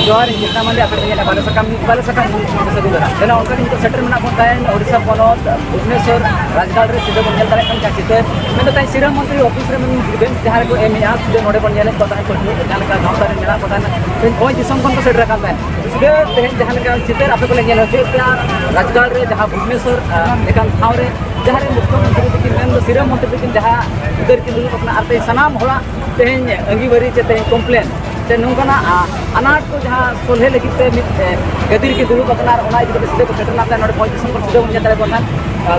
जोहार जितना मंदिर आप बाला सकम देना उनका नित सेटर में बन तहन ओडिशा पनत भुवनेश्वर राजगढ़ रे सीधे बन नेल दारे कन चितर मैं तो श्रीराम मंत्री ऑफिस रे बेंच जहां को एमया सीधे नोडे बन नेल को तहन को जहां का गांव दारे मेला को तहन कोई दिसम को सेटर का तहन सीधे तहन जहां का चितर आप को नेल होचे राजगढ़ रे जहां भुवनेश्वर एकान ठाव रे जहां रे मुख्यमंत्री की मेन श्रीराम मंत्री की जहां उधर की दुलु अपना आते सनाम होला तहन अंगीवरी चे तहन कंप्लेन ते नोंकना अनाट को जहां सोल्हे लगी ते गदिर की दुलु अपना ओना इदि सीधे को सेटर नाता नोडे 5 दिसंबर सीधे बन जाता कोन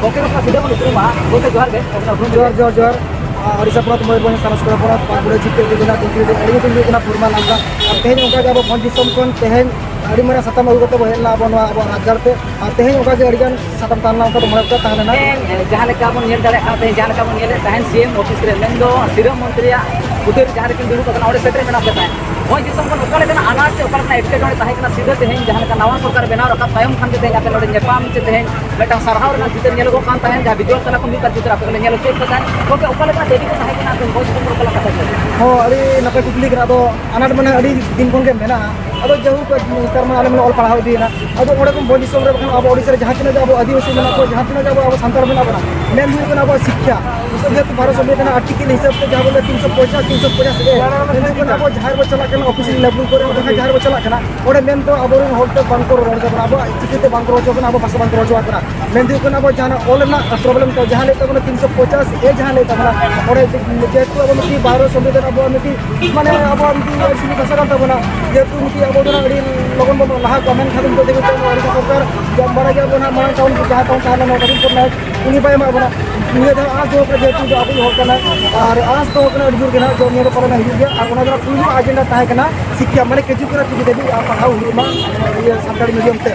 गोके को सीधे बन उतरमा गोके जोहार गे जोहार ओडिशा पनत मयूरभंज सांस्कृतिक पनत पाकुड़ा जिते दिना दिनके अड़ी दिन दिना पुरमा नामका तेहेन ओका अब 5 दिसम कोन तेहेन अड़ी मरा सतम अगुते बहेला अब राजगढ़ ते तेहेन ओका जे अड़िगान सतम तालना ओका मरता ताहना जहां लेका बन नेल दारे खाते जहां लेका बन नेल तहन सीएम ऑफिस रे मेंदो श्रीराम मंत्री उधर जहां के दुलु पकना ओडे सेटर मेना के ताहन होय दिसम कोन ओका लेना अनाट से ओका लेना एटकेटोने ताहे कना सीधे तेहेन जहां लेका नवा सरकार बनाव रखा तायम खान के तेहेन आपे नोडे नेपाम से तेहेन बेटा सरहाव रे जिते नेल को कान ताहेन जहां विद्रोह तला को मिता जिते आपे नेल चेक पता ओके ओका लेना देवी को ताहे कना होय दिसम को कला कथा हो अड़ी नपे कुकली करा दो अनाट माने अड़ी दिन कोन के मेना अब जहू को कर्म आले में ऑल पढ़ाव दिना अब ओडे को बोलिसम रे अब ओडिसा रे जहां तिना अब आदिवासी मेना को जहां तिना अब संतार मेना बना मेन हुई कना अब शिक्षा जेतु भारत संविधान आर्टिकल हिसाब से जहां बोले 350 ए अब जहां बो चला कना ऑफिस लेवल करे जहां जहां बो चला कना ओडे मेन तो अब होते बांको रोड जबना अब चिकिते बांको रोड जबना अब भाषा बांको रोड जबना मेन दु कना अब जहां ऑल ना प्रॉब्लम तो जहां लेता बोले 350 ए जहां लेता बना ओडे जेतु अब मिटी भारत संविधान अब मिटी माने अब मिटी सुनी भाषा का बना जेतु मिटी अब दोना अड़ी लोगन बो लहा कमेंट खादम तो देखो ओडिशा सरकार जब बड़ा के बना माने टाउन के जहां टाउन ताला नोटिस करना उनी पाए मा बना निये दा आज दो के जेतु अब हो कना और आज तो कना अड़ी के ना जो मेरे पर ना हिजु गया और ओना फुल एजेंडा ताहे कना शिक्षा माने केजु करा टिके देबी पढ़ाओ हुमा ये संताड़ी मीडियम ते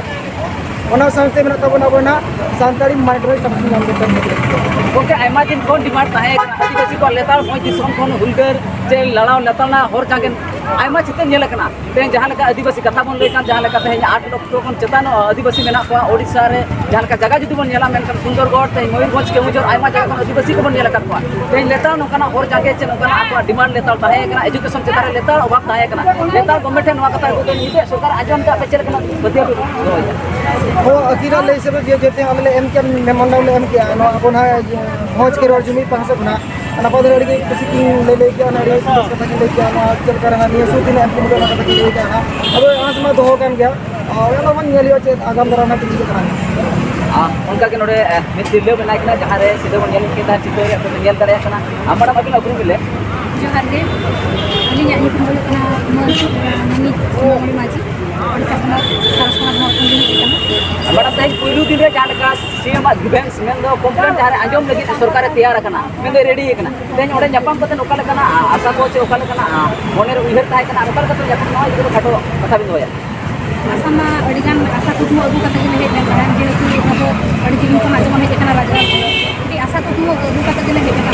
ओना साथे में तबना बना संताड़ी माइग्रेट तबसी नाम के ओके आयमा दिन कोन डिमांड ताहे आदिवासी को लेतार 5 दिसम कोन हुलगर जे लड़ाव लेताना होर जागेन आयमा चिते नेल कना ते जहां लेका आदिवासी कथा बन लेका जहां लेका ते 8 लाख कोन चेतान आदिवासी मेना को ओडिसा रे जहां लेका जगह जुदी बन नेला मेनकन सुंदरगढ़ ते मयूरभंज के मुजर आयमा जगह कोन आदिवासी को बन नेला कतवा ते लेतार नोकना होर जागे चे नोकना आपा डिमांड लेतार ताहे कना एजुकेशन चेतारे लेतार अभाव ताहे कना लेतार गवर्नमेंट नवा कथा को निते सरकार आजम का पेचर कना बदिया हो अकीरा ले सब जे जेते हमले एम के मेमोंडा एम के नो अपन भोज के रोड जुमी पास बना अना पदर अड़ी किसी की ले के ना रे बस कथा के ले के ना चल कर ना नियसु दिन एम के मुदला कथा के ले के ना अब आज में दो कान गया और ना मन नेलियो चे आगाम दराना के करा उनका के नोडे मिस दिल्ली बनाय कना जहां रे सीधे बन नेल के ता चितोर अपन नेल दरे कना हमरा बाकी अग्रुम मिले जोहार गे अली न्याय निपुण हो कना मनी सोमरी माजी ओडिसा पनत सांस्कृतिक मोरकंडी कना हमरा तय पुरु दिन रे जहां का सीएम डिफेंस मेन दो कंप्लेंट जहां आजम लगी सरकार तैयार कना मेन दो रेडी कना तेन ओडे जापान पतन ओकल कना आशा को चे ओकल कना मोने उइहर ताय कना ओकल कतन जापान नय जो खाटो कथा बिन होया आसामा अडिगान आशा कुटुम अगु कथा के हेत ना जेतु अब अडि जिन को आजम हेत कना राजा ती आशा कुटुम अगु कथा के हेत कना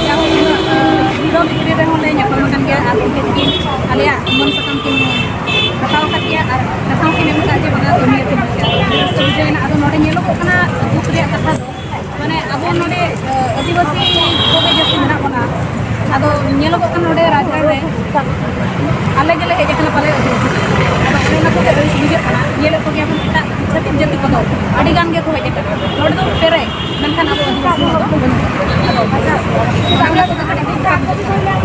याव विरोध रे रे होले न्यापम kan गया आर के आलिया मन सकम के कथाव कतिया आर कथाव के नेम का जे बगा दुनिया के बच्चा तो जे ना आदो नोडे नेलो कना दुख रे कथा माने अब नोडे आदिवासी को के जति मेना बना आदो नेलो कना नोडे राजगढ़ रे आले गेले हेज कना पाले आदो ना को के रही सुबिजे कना नेलो को के अपन एटा छतिन जति को अडी गान के को हेज कना नोडे तो पेरे मेनखान अब आदिवासी को बन आदो भाषा बांग्ला को कटे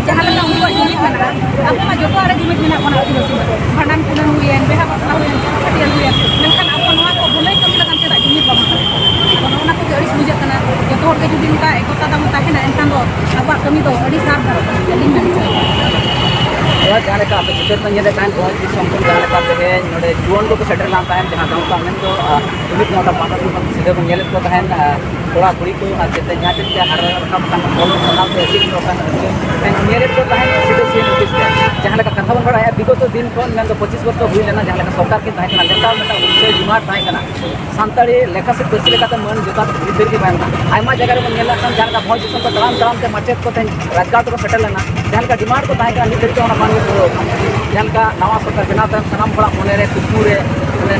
जहां लगा उनको जुमित मेना अब मा जोतो आरे जुमित मेना कोना आदिवासी भांडन कुलन हुयन बेहा बतला हुयन छतिन हुयन मेनखान अब नवा को भलाई कम लगा के जुमित बाबा आदो ना को अड़ी सुबिजे कना जोतो हर के जुदी का एकता दाम ताकेना एनखान दो अब कमी दो अड़ी साफ धरो लिंग मेना जहां लेका आप चित्र में नेले कान बहुत की संपूर्ण जहां लेका ते नोडे जुवन को सेटर ना ताहन जहां गांव का मेन तो तुमित नोटा पाटा को सीधे बन नेले को ताहन थोड़ा कुड़ी को आते जहां ते हर रकम का बोलो सलाम से ऐसी लोकन नेले को ताहन सीधे सीएम ऑफिस पे जहां लेका कथा बन रहा है विगत दिन कोन मेन तो 25 वर्ष हुई लेना जहां लेका सरकार के ताहन लेता मेटा उनसे डिमांड ताहन कना संताड़ी लेखा से कुछ लेका मन जोता भीतर की बायना आयमा जगह रे नेला kan जहां का भोज सब तराम तराम ते माचेत को ताहन राजगाट को सेटल लेना जहां का डिमांड को ताहन का नितर के ओना जहां का नवा सरकार बनाव तन सनाम बड़ा मोने रे कुकुरे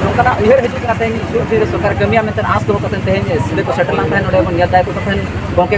नोकना उहर हिजु कना तेन सुर सरकार कमिया में आस दो कतन तेन सीधे को सेटल ना नोडे बन नेल दाय को तन गोके